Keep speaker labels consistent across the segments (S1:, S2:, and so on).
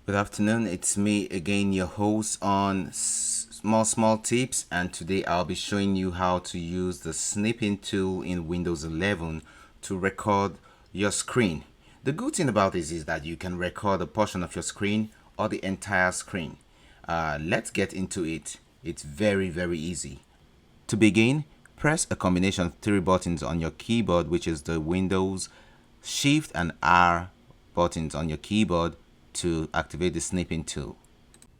S1: Good afternoon, it's me again, your host on small tips, and today I'll be showing you how to use the snipping tool in Windows 11 to record your screen. The good thing about this is that you can record a portion of your screen or the entire screen. Let's get into it. It's very easy. To begin, press a combination of three buttons on your keyboard, which is the Windows Shift and R buttons on your keyboard to activate the snipping tool.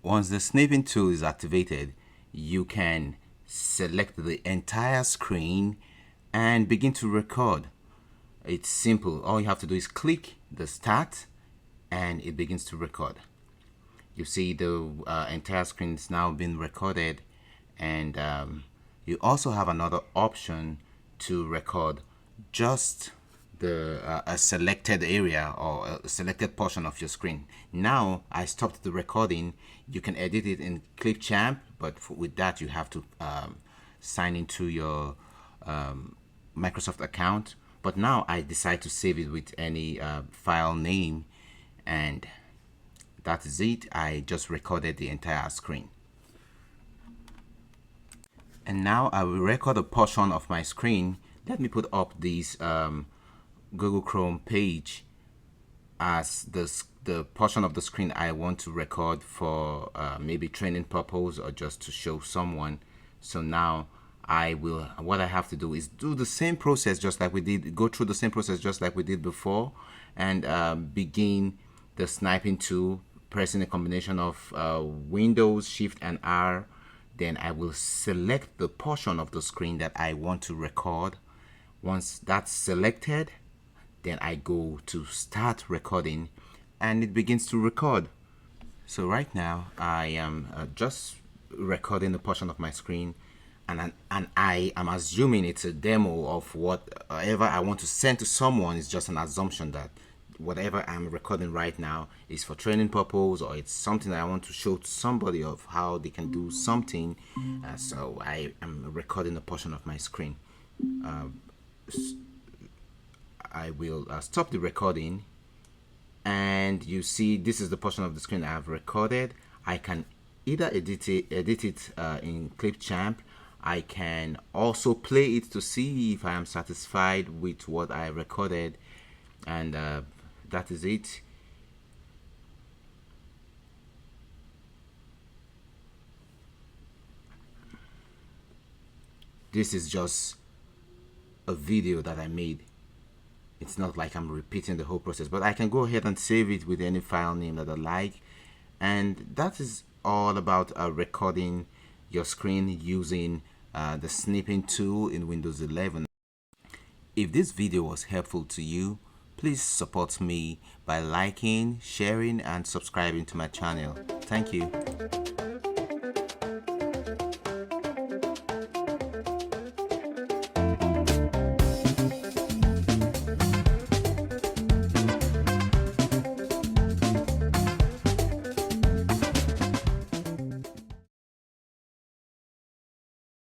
S1: Once the snipping tool is activated, you can select the entire screen and begin to record. It's simple. All you have to do is click the start and it begins to record. You see the entire screen is now being recorded, and you also have another option to record just a selected area or a selected portion of your screen. Now I stopped the recording. You can edit it in Clipchamp, but with that you have to sign into your Microsoft account. But now I decide to save it with any file name, and that is it. I just recorded the entire screen. And now I will record a portion of my screen. Let me put up this Google Chrome page as the portion of the screen I want to record for maybe training purpose or just to show someone. So now what I have to do is do the same process just like we did, go through the same process just like we did before, and begin the sniping tool, pressing a combination of Windows Shift and R. Then I will select the portion of the screen that I want to record. Once that's selected, then I go to start recording and it begins to record. So right now I am just recording the portion of my screen, and I am assuming it's a demo of whatever I want to send to someone. Is just an assumption that whatever I'm recording right now is for training purpose, or it's something that I want to show to somebody of how they can do something. So I am recording a portion of my screen. I will stop the recording, and you see this is the portion of the screen I have recorded. I can either edit it in Clipchamp. I can also play it to see if I am satisfied with what I recorded, and that is it. This is just a video that I made. It's not like I'm repeating the whole process, but I can go ahead and save it with any file name that I like. And that is all about recording your screen using the snipping tool in Windows 11. If this video was helpful to you, please support me by liking, sharing, and subscribing to my channel. Thank you.